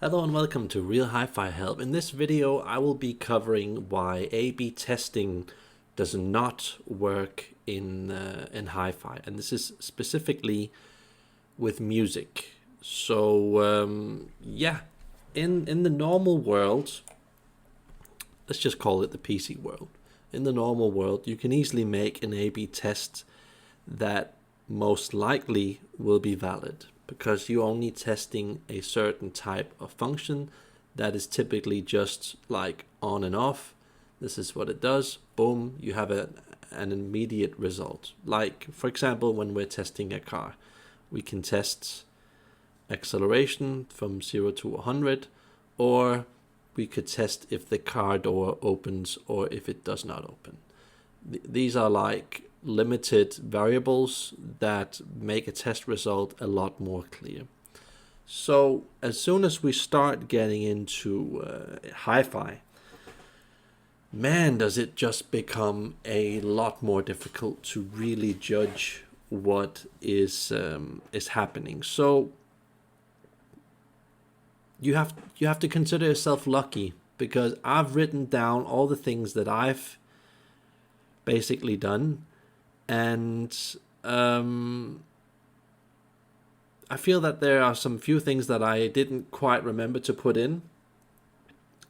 Hello and welcome to Real Hi-Fi Help. In this video, I will be covering why A/B testing does not work in Hi-Fi, and this is specifically with music. Yeah, in the normal world, let's just call it the PC world. In the normal world, you can easily make an A/B test that most likely will be valid because you're only testing a certain type of function that is typically just like on and off. This is what it does. Boom, you have an immediate result. Like, for example, when we're testing a car, we can test acceleration from 0 to 100, or we could test if the car door opens or if it does not open. These are like limited variables that make a test result a lot more clear. So as soon as we start getting into hi-fi, man, does it just become a lot more difficult to really judge what is happening. So you have to consider yourself lucky, because I've written down all the things that I've basically done, and I feel that there are some few things that I didn't quite remember to put in,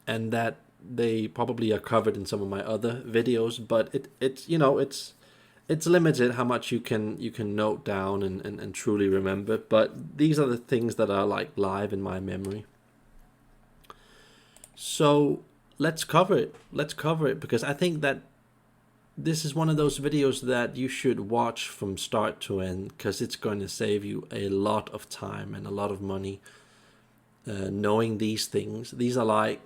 and that they probably are covered in some of my other videos. But it's limited how much you can note down and truly remember. But these are the things that are like live in my memory. So let's cover it. Let's cover it, because I think that this is one of those videos that you should watch from start to end, because it's going to save you a lot of time and a lot of money knowing these things. These are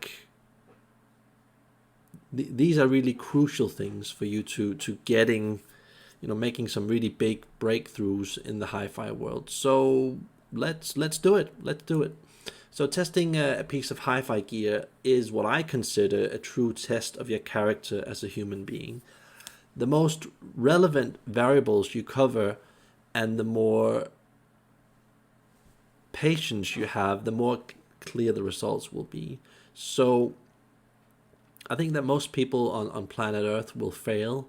really crucial things for you to getting, making some really big breakthroughs in the hi-fi world. So let's do it. Let's do it. So testing a piece of hi-fi gear is what I consider a true test of your character as a human being. The most relevant variables you cover and the more patience you have, the more clear the results will be. So I think that most people on planet Earth will fail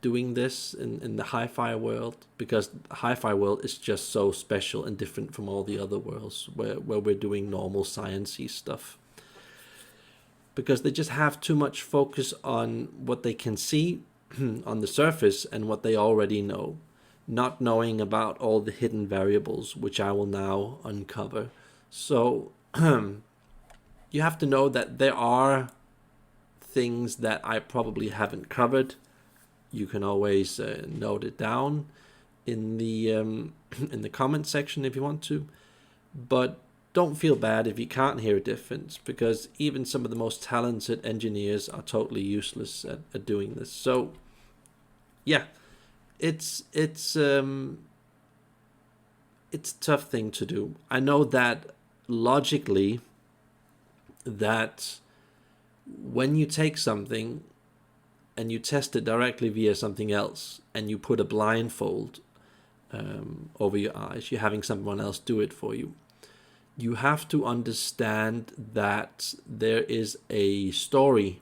doing this in the hi-fi world, because the hi-fi world is just so special and different from all the other worlds where we're doing normal sciencey stuff, because they just have too much focus on what they can see on the surface and what they already know, not knowing about all the hidden variables, which I will now uncover. So you have to know that there are things that I probably haven't covered. You can always note it down in the in the comment section if you want to, but don't feel bad if you can't hear a difference, because even some of the most talented engineers are totally useless at doing this. So yeah, it's a tough thing to do. I know that logically, that when you take something and you test it directly via something else, and you put a blindfold over your eyes, you're having someone else do it for you. You have to understand that there is a story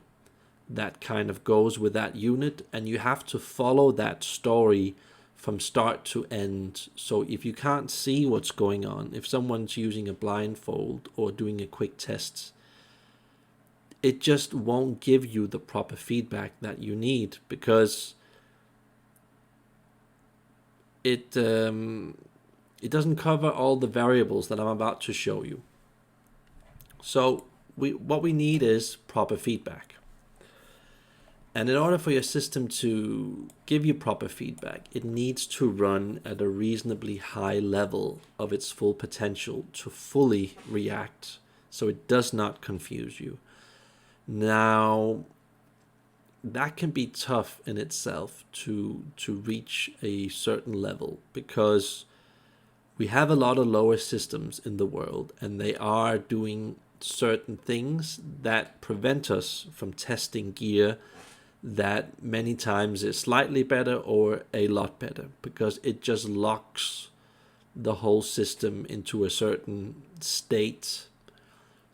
that kind of goes with that unit, and you have to follow that story from start to end. So if you can't see what's going on, if someone's using a blindfold or doing a quick test, it just won't give you the proper feedback that you need, because it doesn't cover all the variables that I'm about to show you. So what we need is proper feedback. And in order for your system to give you proper feedback, it needs to run at a reasonably high level of its full potential to fully react, so it does not confuse you. Now, that can be tough in itself to reach a certain level, because we have a lot of lower systems in the world, and they are doing certain things that prevent us from testing gear that many times is slightly better or a lot better, because it just locks the whole system into a certain state.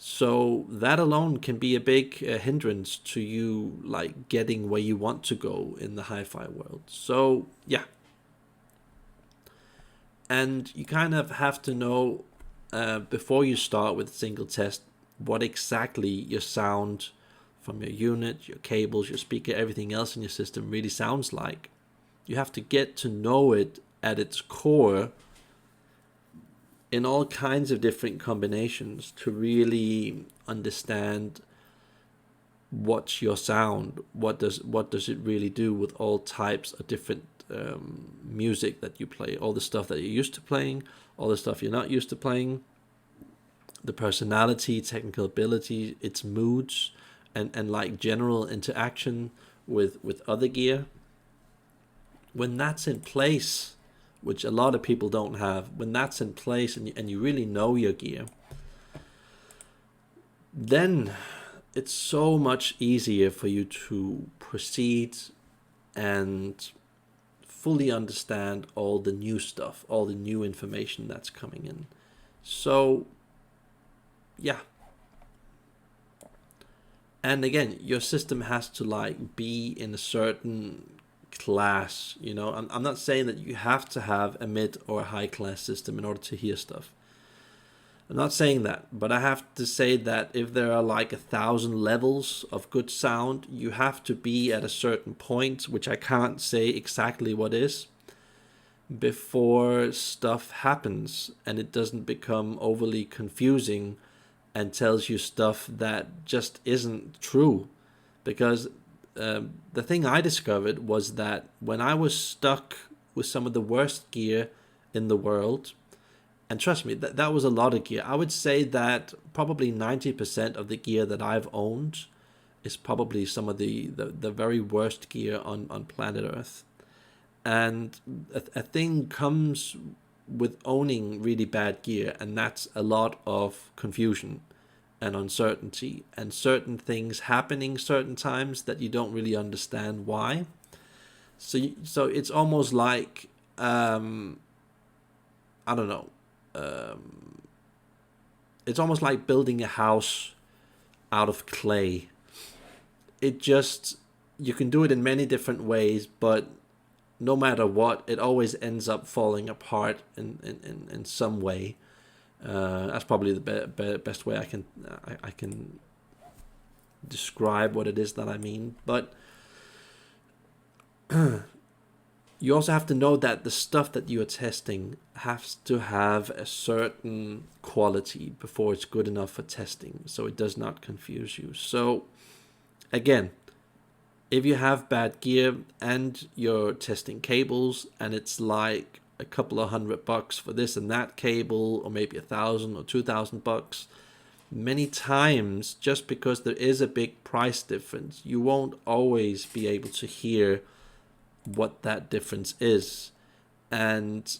So that alone can be a big hindrance to you like getting where you want to go in the hi-fi world. So yeah, and you kind of have to know before you start with a single test what exactly your sound from your unit, your cables, your speaker, everything else in your system really sounds like. You have to get to know it at its core in all kinds of different combinations to really understand what's your sound, what does it really do with all types of different music that you play, all the stuff that you're used to playing, all the stuff you're not used to playing, the personality, technical ability, its moods, and like general interaction with other gear. When that's in place, which a lot of people don't have, when that's in place and you really know your gear, then it's so much easier for you to proceed and fully understand all the new stuff, all the new information that's coming in. So, yeah. And again, your system has to like be in a certain class, you know. I'm not saying that you have to have a mid or a high class system in order to hear stuff. I'm not saying that, but I have to say that if there are like 1,000 levels of good sound, you have to be at a certain point, which I can't say exactly what is, before stuff happens and it doesn't become overly confusing and tells you stuff that just isn't true. Because the thing I discovered was that when I was stuck with some of the worst gear in the world, and trust me, that was a lot of gear. I would say that probably 90% of the gear that I've owned is probably some of the very worst gear on planet Earth. And a thing comes with owning really bad gear, and that's a lot of confusion and uncertainty and certain things happening certain times that you don't really understand why. So it's almost like I don't know. It's almost like building a house out of clay. It just, you can do it in many different ways, but no matter what, it always ends up falling apart in some way. That's probably the best way I can describe what it is that I mean. But you also have to know that the stuff that you are testing has to have a certain quality before it's good enough for testing, so it does not confuse you. So again, if you have bad gear and you're testing cables and it's like a couple of $100 for this and that cable, or maybe 1,000 or $2,000, many times, just because there is a big price difference, you won't always be able to hear what that difference is. And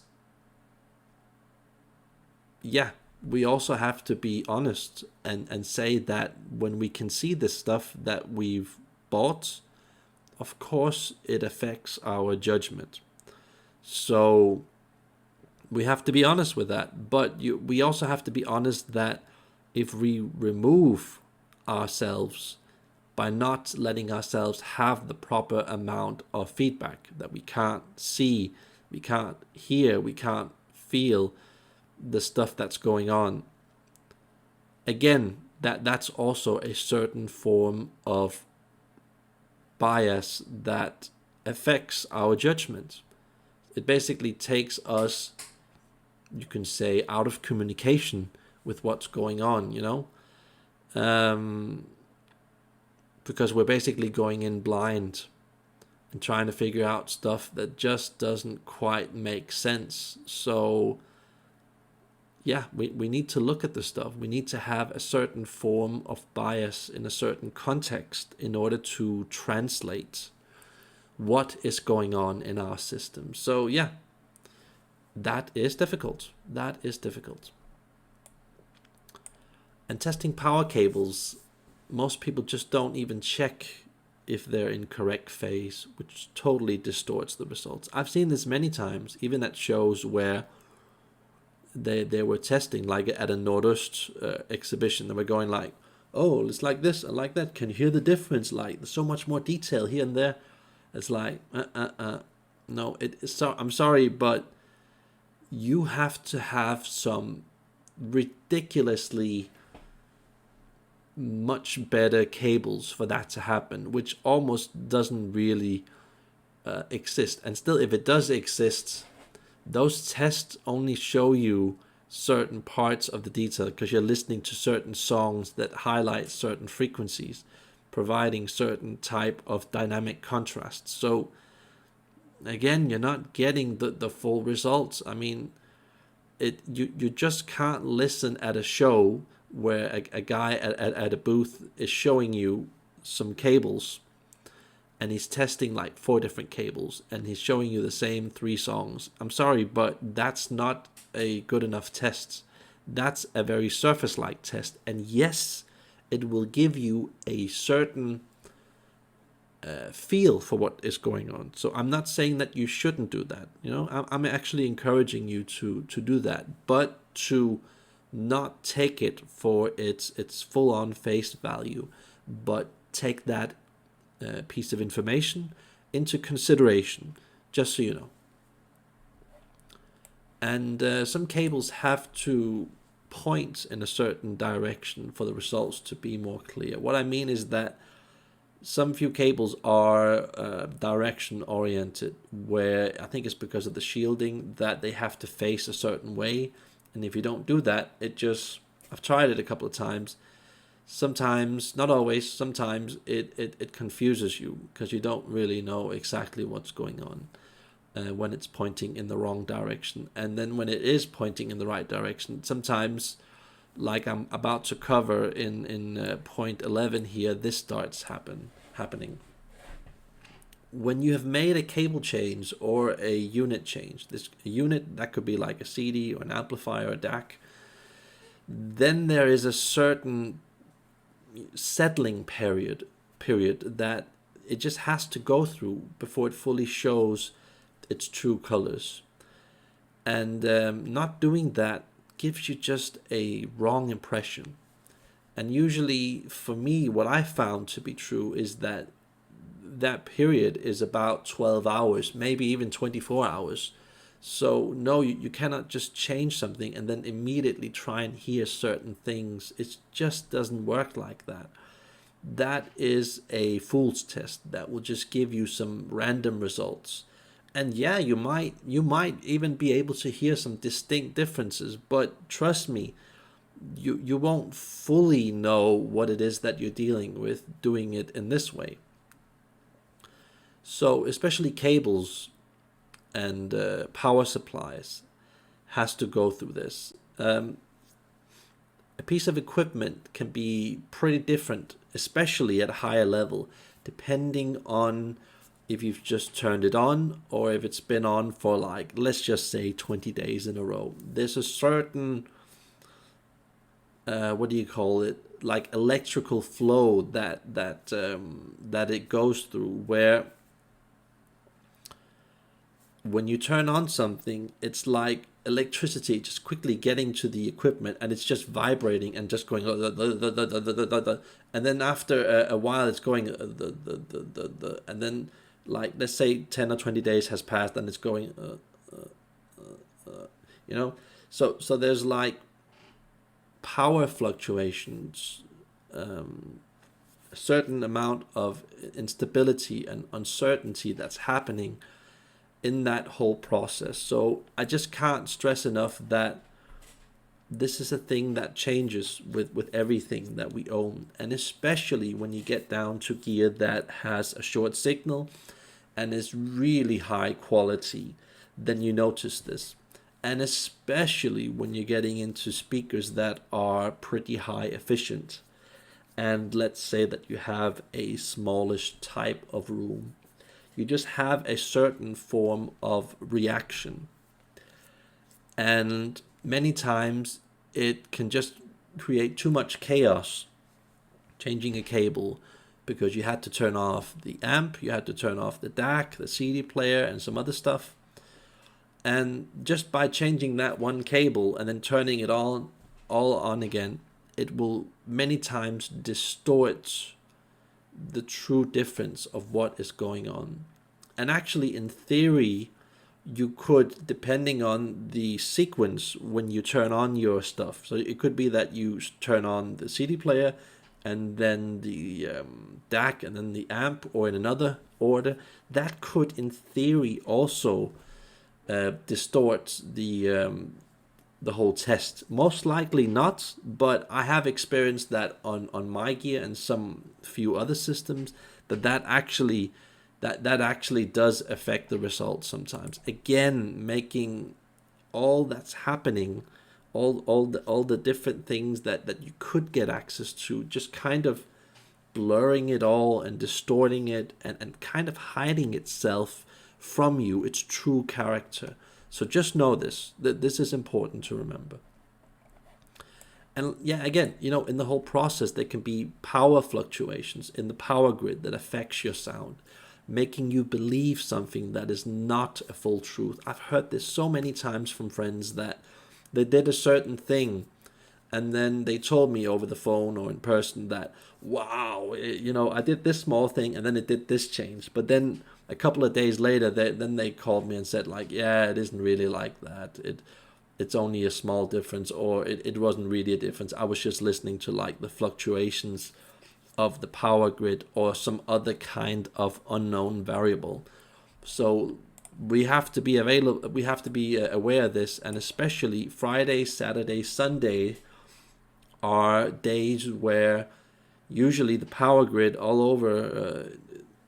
yeah, we also have to be honest and say that when we can see the stuff that we've bought, of course it affects our judgment. So we have to be honest with that. But we also have to be honest that if we remove ourselves by not letting ourselves have the proper amount of feedback, that we can't see, we can't hear, we can't feel the stuff that's going on, again, that's also a certain form of bias that affects our judgment. It basically takes us, you can say, out of communication with what's going on, you know? Because we're basically going in blind and trying to figure out stuff that just doesn't quite make sense. So yeah, we need to look at the stuff. We need to have a certain form of bias in a certain context in order to translate what is going on in our system. So yeah, that is difficult. That is difficult. And testing power cables, most people just don't even check if they're in correct phase, which totally distorts the results. I've seen this many times, even at shows where they were testing, like at a Nordøst exhibition. They were going like, oh, it's like this and like that. Can you hear the difference? Like, there's so much more detail here and there. It's like, no, I'm sorry, but you have to have some ridiculously much better cables for that to happen, which almost doesn't really exist. And still, if it does exist, those tests only show you certain parts of the detail because you're listening to certain songs that highlight certain frequencies, providing certain type of dynamic contrast. So again, you're not getting the full results. I mean, you just can't listen at a show where a guy at a booth is showing you some cables and he's testing like 4 different cables and he's showing you the same 3 songs. I'm sorry, but that's not a good enough test. That's a very surface-like test. And yes, it will give you a certain feel for what is going on. So I'm not saying that you shouldn't do that. You know, I'm actually encouraging you to do that, but to not take it for its full-on face value, but take that piece of information into consideration, just so you know. And some cables have to point in a certain direction for the results to be more clear. What I mean is that some few cables are direction oriented, where I think it's because of the shielding that they have to face a certain way. And if you don't do that, I've tried it a couple of times. Sometimes, not always, sometimes it confuses you because you don't really know exactly what's going on when it's pointing in the wrong direction. And then when it is pointing in the right direction, sometimes, like I'm about to cover in point 11 here, this starts happening. When you have made a cable change or a unit change, a unit that could be like a CD or an amplifier or a DAC, then there is a certain settling period that it just has to go through before it fully shows its true colors. And not doing that gives you just a wrong impression. And usually, for me, what I found to be true is that period is about 12 hours, maybe even 24 hours. So no, you cannot just change something and then immediately try and hear certain things. It just doesn't work like that. That is a fool's test that will just give you some random results. And yeah, you might even be able to hear some distinct differences, but trust me, you won't fully know what it is that you're dealing with doing it in this way. So especially cables and power supplies has to go through this. A piece of equipment can be pretty different, especially at a higher level, depending on if you've just turned it on or if it's been on for, like, let's just say 20 days in a row. There's a certain what do you call it, like electrical flow that it goes through, where when you turn on something, it's like electricity just quickly getting to the equipment and it's just vibrating and just going, and then after a while it's going, and then, like, let's say 10 or 20 days has passed and it's going, you know, so there's like power fluctuations, a certain amount of instability and uncertainty that's happening in that whole process. So I just can't stress enough that this is a thing that changes with everything that we own, and especially when you get down to gear that has a short signal and is really high quality, then you notice this. And especially when you're getting into speakers that are pretty high efficient, and let's say that you have a smallish type of room, you just have a certain form of reaction. And many times it can just create too much chaos changing a cable, because you had to turn off the amp, you had to turn off the DAC, the CD player, and some other stuff. And just by changing that one cable and then turning it all on again, it will many times distort the true difference of what is going on. And actually, in theory, you could, depending on the sequence when you turn on your stuff. So it could be that you turn on the CD player and then the DAC and then the amp, or in another order. That could, in theory, also distort the whole test. Most likely not, but I have experienced that on my gear and some few other systems, that actually does affect the results sometimes. Again, making all that's happening, all the different things that you could get access to, just kind of blurring it all and distorting it, and kind of hiding itself from you, its true character. So just know that this is important to remember. And yeah, again, in the whole process, there can be power fluctuations in the power grid that affects your sound, making you believe something that is not a full truth. I've heard this so many times from friends that they did a certain thing, and then they told me over the phone or in person that, wow, I did this small thing and then it did this change. But then a couple of days later, they called me and said, like, yeah, it isn't really like that. It's only a small difference, or it wasn't really a difference. I was just listening to like the fluctuations of the power grid or some other kind of unknown variable. So we have to be available. We have to be aware of this, and especially Friday, Saturday, Sunday are days where usually the power grid all over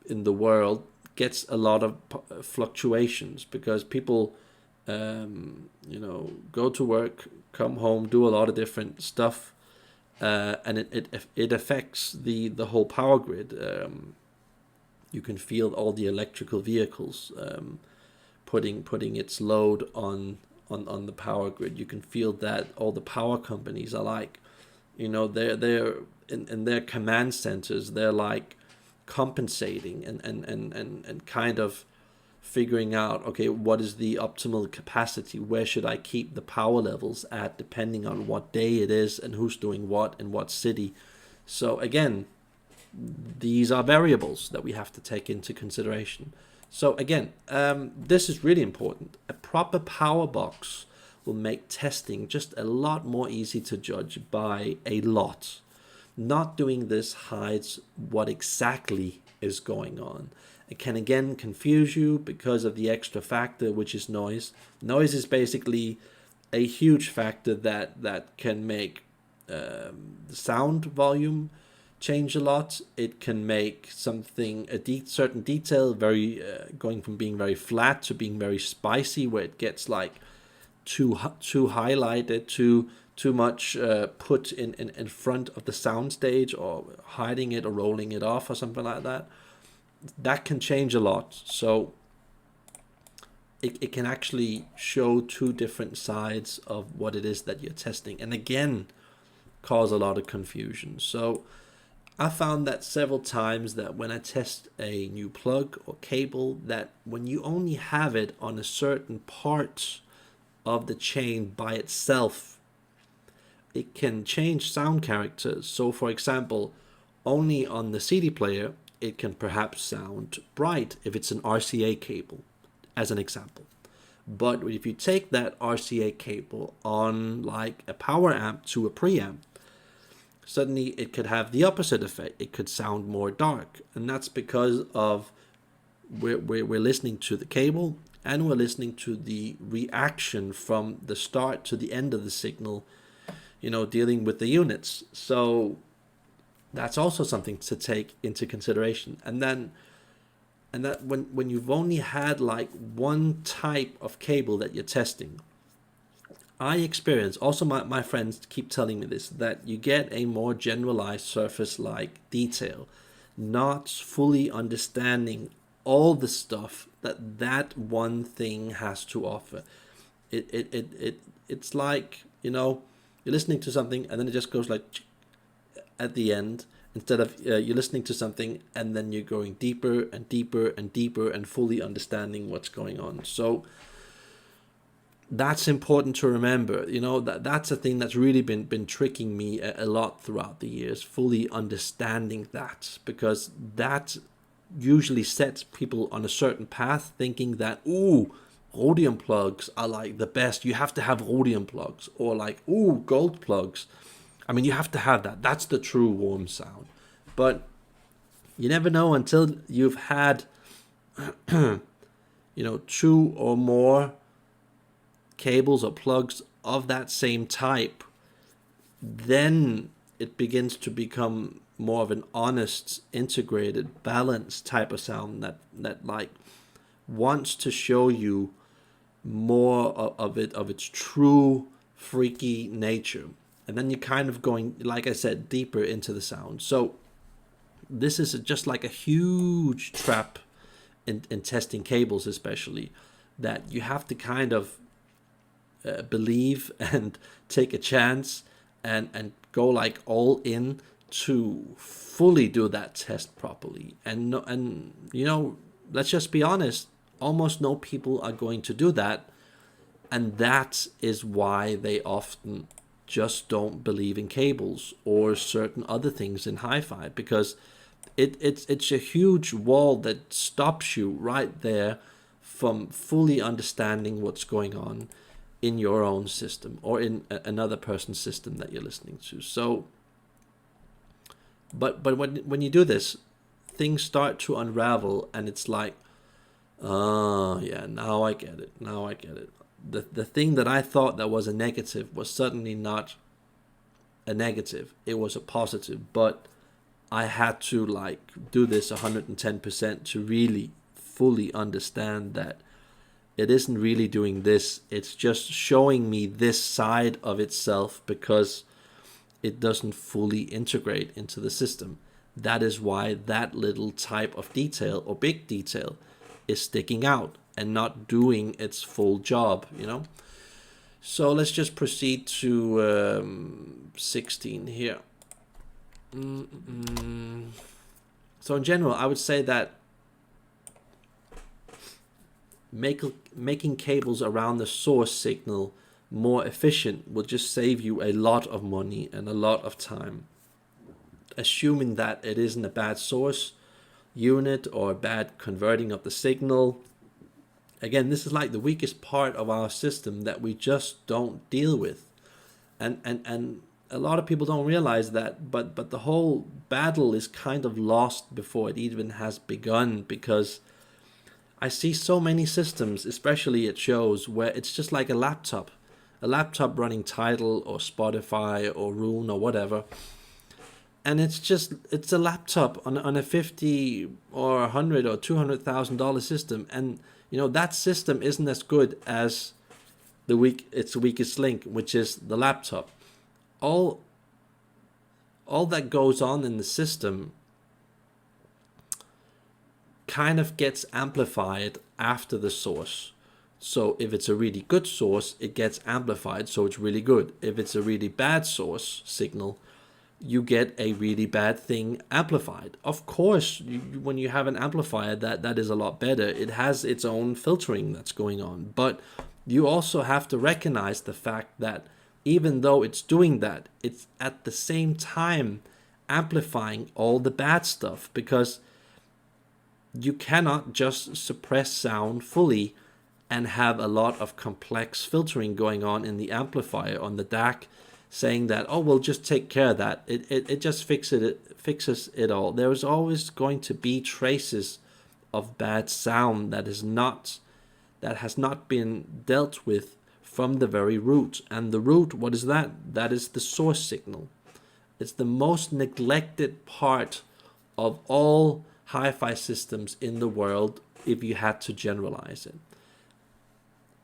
in the world gets a lot of fluctuations, because people go to work, come home, do a lot of different stuff, and it affects the whole power grid. You can feel all the electrical vehicles putting its load on the power grid. You can feel that all the power companies are like, they're in their command centers, they're like compensating and kind of figuring out, okay, what is the optimal capacity? Where should I keep the power levels at, depending on what day it is and who's doing what in what city. So again, these are variables that we have to take into consideration. So again, this is really important. A proper power box will make testing just a lot more easy to judge by a lot. Not doing this hides what exactly is going on. It can again confuse you because of the extra factor, which is noise. Noise is basically a huge factor that can make the sound volume change a lot. It can make something, certain detail, very going from being very flat to being very spicy, where it gets like too highlighted, too much put in front of the sound stage, or hiding it or rolling it off or something like that. That can change a lot. So it can actually show two different sides of what it is that you're testing, and again cause a lot of confusion. So I found that several times that when I test a new plug or cable, that when you only have it on a certain part of the chain by itself, it can change sound characters. So for example, only on the CD player, it can perhaps sound bright if it's an RCA cable, as an example. But if you take that RCA cable on like a power amp to a preamp, suddenly it could have the opposite effect. It could sound more dark, and that's because of we're listening to the cable, and we're listening to the reaction from the start to the end of the signal, dealing with the units. So that's also something to take into consideration. And that when you've only had like one type of cable that you're testing, I experience, also my friends keep telling me this, that you get a more generalized surface-like detail, not fully understanding all the stuff that one thing has to offer. It's like, you're listening to something and then it just goes like at the end, instead of you're listening to something and then you're going deeper and deeper and deeper and fully understanding what's going on. So That's important to remember. You know, that's a thing that's really been tricking me a lot throughout the years, fully understanding that, because that usually sets people on a certain path, thinking that, ooh, rhodium plugs are like the best. You have to have rhodium plugs, or like, ooh, gold plugs. I mean, you have to have that. That's the true warm sound. But you never know until you've had, two or more cables or plugs of that same type. Then it begins to become more of an honest, integrated, balanced type of sound that like wants to show you more of its true freaky nature. And then you're kind of going, like I said, deeper into the sound. So this is just like a huge trap in testing cables, especially, that you have to kind of believe and take a chance and go like all in to fully do that test properly. And let's just be honest, almost no people are going to do that, and that is why they often just don't believe in cables or certain other things in hi-fi, because it's a huge wall that stops you right there from fully understanding what's going on in your own system or in another person's system that you're listening to. So, but when you do this, things start to unravel, and it's like, oh yeah, now I get it. Now I get it. The thing that I thought that was a negative was suddenly not a negative. It was a positive, but I had to like do this 110% to really fully understand that it isn't really doing this. It's just showing me this side of itself because it doesn't fully integrate into the system. That is why that little type of detail or big detail is sticking out and not doing its full job, So let's just proceed to 16 here. So in general, I would say that making cables around the source signal more efficient will just save you a lot of money and a lot of time. Assuming that it isn't a bad source unit or a bad converting of the signal. Again, this is like the weakest part of our system that we just don't deal with. And a lot of people don't realize that, but the whole battle is kind of lost before it even has begun, because I see so many systems, especially at shows, where it's just like a laptop running Tidal or Spotify or Roon or whatever, and it's a laptop on a $50 or $100 or $200,000 system, and that system isn't as good as its weakest link, which is the laptop. All that goes on in the system kind of gets amplified after the source. So if it's a really good source, it gets amplified, so it's really good. If it's a really bad source signal, you get a really bad thing amplified. Of course, when you have an amplifier, that is a lot better. It has its own filtering that's going on. But you also have to recognize the fact that even though it's doing that, it's at the same time amplifying all the bad stuff, because you cannot just suppress sound fully and have a lot of complex filtering going on in the amplifier on the DAC, saying that, oh, we'll just take care of that. It just fixes it all. There is always going to be traces of bad sound that has not been dealt with from the very root. And the root, what is that? That is the source signal. It's the most neglected part of all hi-fi systems in the world, if you had to generalize it.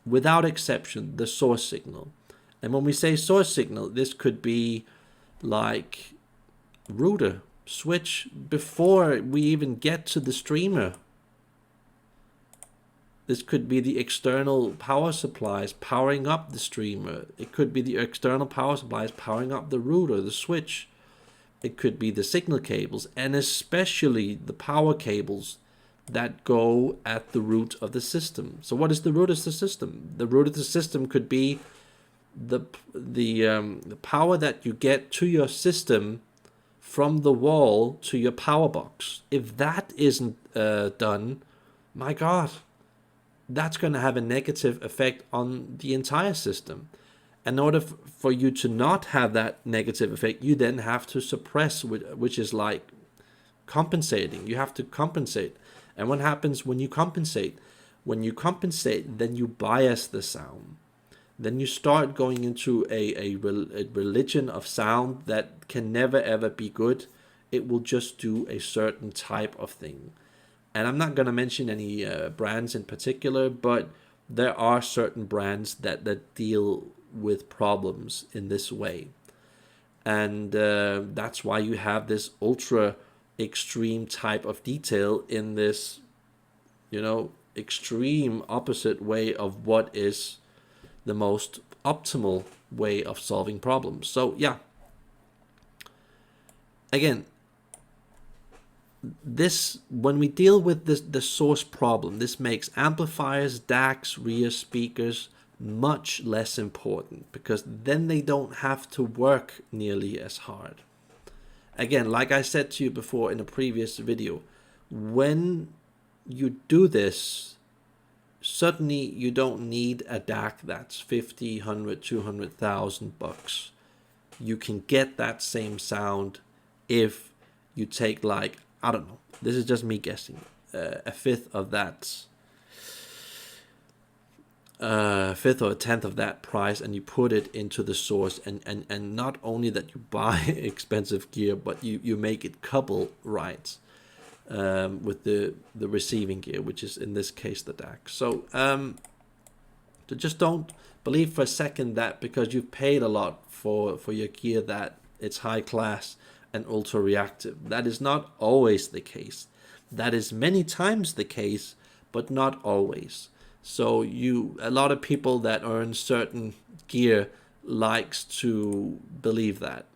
Without exception, the source signal. And when we say source signal, this could be like router, switch, before we even get to the streamer. This could be the external power supplies powering up the streamer. It could be the external power supplies powering up the router, the switch. It could be the signal cables, and especially the power cables that go at the root of the system. So what is the root of the system? The root of the system could be the power that you get to your system from the wall to your power box. If that isn't done, my God, that's going to have a negative effect on the entire system. In order for you to not have that negative effect, you then have to suppress, which is like compensating. You have to compensate. And what happens when you compensate? When you compensate, then you bias the sound. Then you start going into a religion of sound that can never ever be good. It will just do a certain type of thing. And I'm not going to mention any brands in particular, but there are certain brands that deal with problems in this way. And that's why you have this ultra extreme type of detail in this, extreme opposite way of what is the most optimal way of solving problems. So yeah, again, this, when we deal with the source problem, this makes amplifiers, DACs, rear speakers much less important, because then they don't have to work nearly as hard. Again, like I said to you before in a previous video, when you do this, suddenly you don't need a DAC that's 50, 100, 200,000 bucks. You can get that same sound if you take, like, I don't know, this is just me guessing, a fifth of that, fifth or a tenth of that price, and you put it into the source, and not only that you buy expensive gear, but you make it couple right with the receiving gear, which is in this case the DAC. So just don't believe for a second that because you've paid a lot for your gear that it's high class and ultra reactive. That is not always the case. That is many times the case, but not always. So a lot of people that earn certain gear likes to believe that,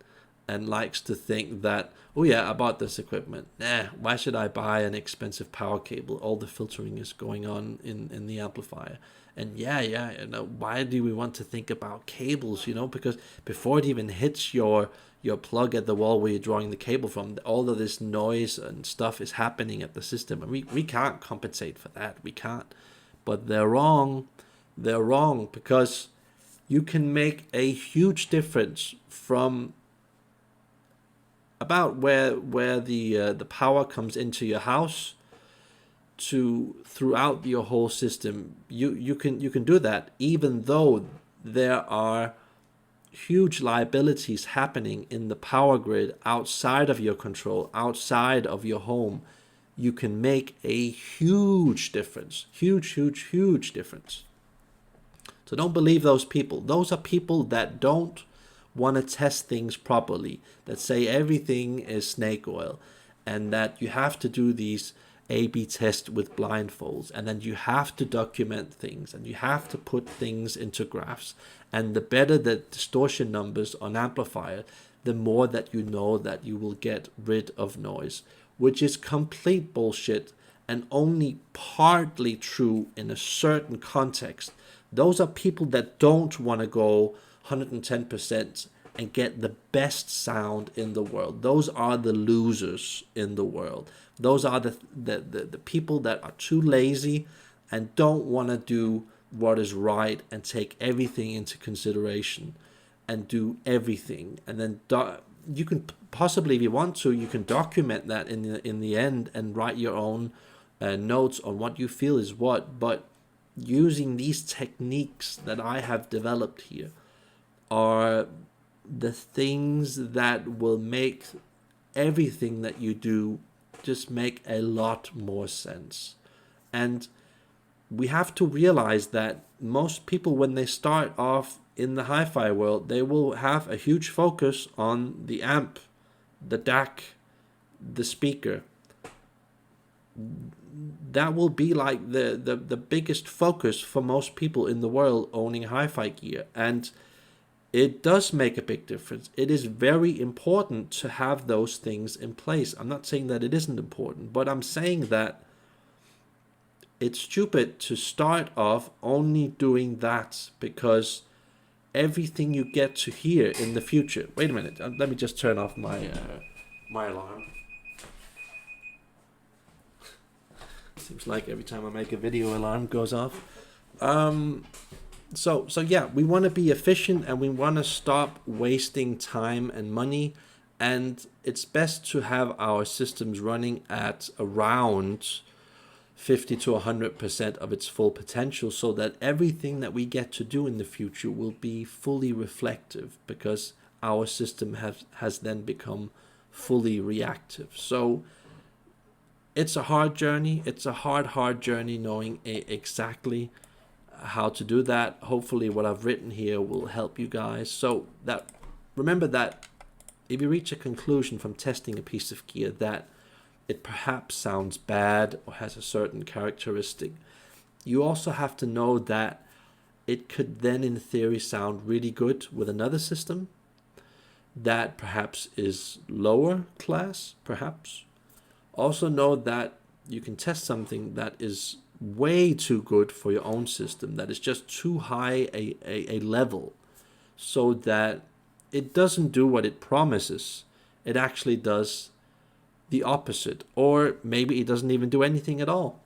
and likes to think that, oh yeah, I bought this equipment. Why should I buy an expensive power cable? All the filtering is going on in the amplifier. And why do we want to think about cables? Because before it even hits your plug at the wall where you're drawing the cable from, all of this noise and stuff is happening at the system, and we can't compensate for that. We can't. But they're wrong. They're wrong, because you can make a huge difference from about where the power comes into your house to throughout your whole system. You can do that, even though there are huge liabilities happening in the power grid outside of your control, outside of your home. You can make a huge difference. Huge difference. So don't believe those people. Those are people that don't want to test things properly, that say everything is snake oil, and that you have to do these A/B tests with blindfolds, and then you have to document things, and you have to put things into graphs. And the better the distortion numbers on amplifier, the more that you know that you will get rid of noise, which is complete bullshit and only partly true in a certain context. Those are people that don't want to go 110% and get the best sound in the world. Those are the losers in the world. Those are the people that are too lazy and don't want to do what is right and take everything into consideration and do everything. And then you can possibly, if you want to, you can document that in the end and write your own notes on what you feel is what. But using these techniques that I have developed here are the things that will make everything that you do just make a lot more sense. And we have to realize that most people, when they start off in the hi-fi world, they will have a huge focus on the amp, the DAC, the speaker. That will be like the biggest focus for most people in the world owning hi-fi gear. And it does make a big difference. It is very important to have those things in place. I'm not saying that it isn't important, but I'm saying that it's stupid to start off only doing that, because everything you get to hear in the future. Wait a minute, let me just turn off my my alarm. Seems like every time I make a video, alarm goes off. So yeah, we want to be efficient and we want to stop wasting time and money. And it's best to have our systems running at around 50 to 100% of its full potential, so that everything that we get to do in the future will be fully reflective, because our system has then become fully reactive. So it's a hard journey. It's a hard journey knowing exactly how to do that. Hopefully what I've written here will help you guys. So that, remember that if you reach a conclusion from testing a piece of gear that it perhaps sounds bad or has a certain characteristic, you also have to know that it could then in theory sound really good with another system that perhaps is lower class, perhaps. Also know that you can test something that is way too good for your own system, that is just too high a level, so that it doesn't do what it promises. It actually does the opposite, or maybe it doesn't even do anything at all.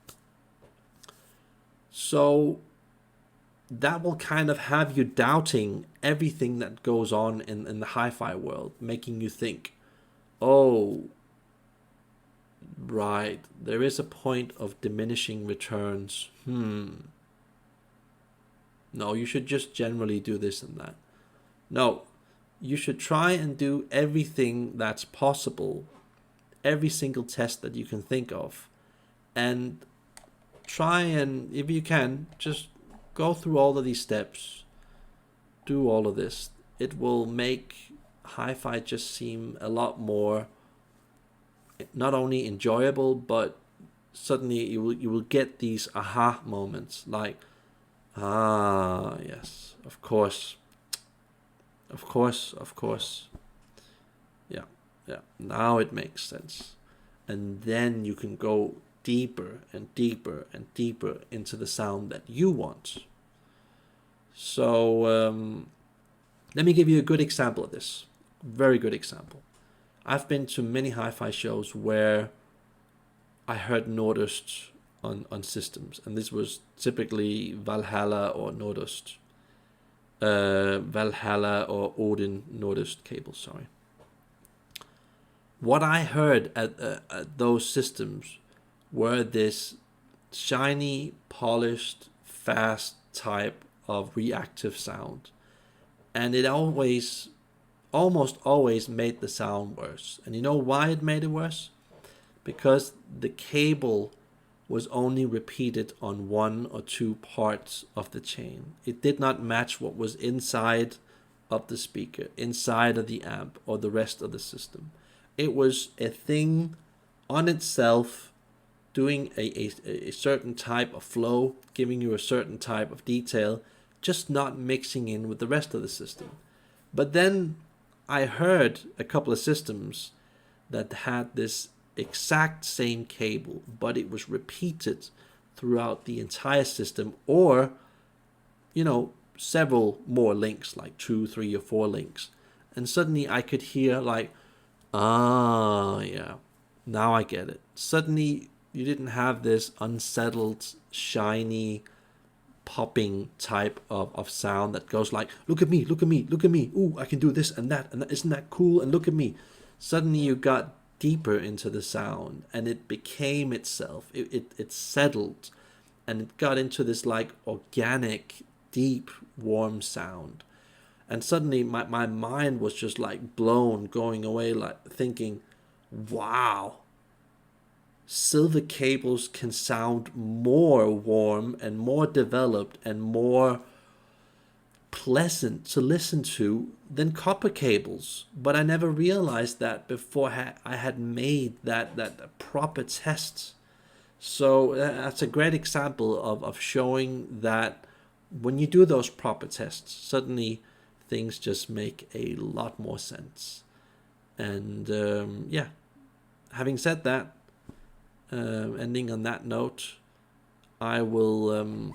So that will kind of have you doubting everything that goes on in the hi-fi world, making you think, oh, right, there is a point of diminishing returns. No, you should just generally do this and that. No, you should try and do everything that's possible, every single test that you can think of, and try and, if you can, just go through all of these steps, do all of this. It will make hi-fi just seem a lot more not only enjoyable, but suddenly you will get these aha moments, like, ah, yes, of course, yeah, now it makes sense. And then you can go deeper and deeper and deeper into the sound that you want. So let me give you a good example of this. Very good example. I've been to many hi-fi shows where I heard Nordust on systems, and this was typically Valhalla or Nordust. Valhalla or Odin Nordust cables, sorry. What I heard at those systems were this shiny, polished, fast type of reactive sound. And it almost always made the sound worse. And you know why it made it worse? Because the cable was only repeated on one or two parts of the chain. It did not match what was inside of the speaker, inside of the amp, or the rest of the system. It was a thing on itself, doing a certain type of flow, giving you a certain type of detail, just not mixing in with the rest of the system. But then I heard a couple of systems that had this exact same cable, but it was repeated throughout the entire system, or, you know, several more links, like 2, 3, or 4 links. And suddenly I could hear like, ah, yeah, now I get it. Suddenly you didn't have this unsettled, shiny, popping type of sound that goes like, look at me, look at me, look at me. Ooh, I can do this and that, isn't that cool? And look at me. Suddenly you got deeper into the sound, and it became itself. It settled, and it got into this like organic, deep, warm sound. And suddenly my mind was just like blown, going away, like thinking, wow, silver cables can sound more warm and more developed and more pleasant to listen to than copper cables. But I never realized that before I had made that proper test. So that's a great example of showing that when you do those proper tests, suddenly things just make a lot more sense. And having said that, ending on that note, I will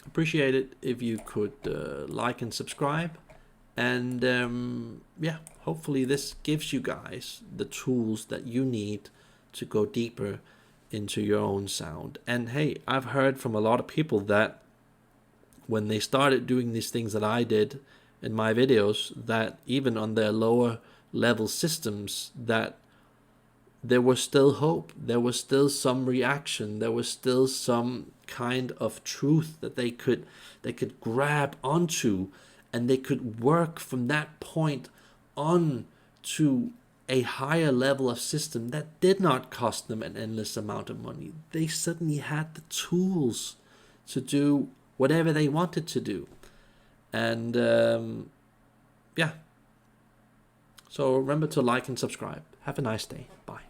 appreciate it if you could like and subscribe. And yeah, hopefully this gives you guys the tools that you need to go deeper into your own sound. And hey, I've heard from a lot of people that when they started doing these things that I did in my videos, that even on their lower level systems, that there was still hope, there was still some reaction, there was still some kind of truth that they could grab onto, and they could work from that point on to a higher level of system that did not cost them an endless amount of money. They suddenly had the tools to do whatever they wanted to do. And yeah, so remember to like and subscribe. Have a nice day. Bye.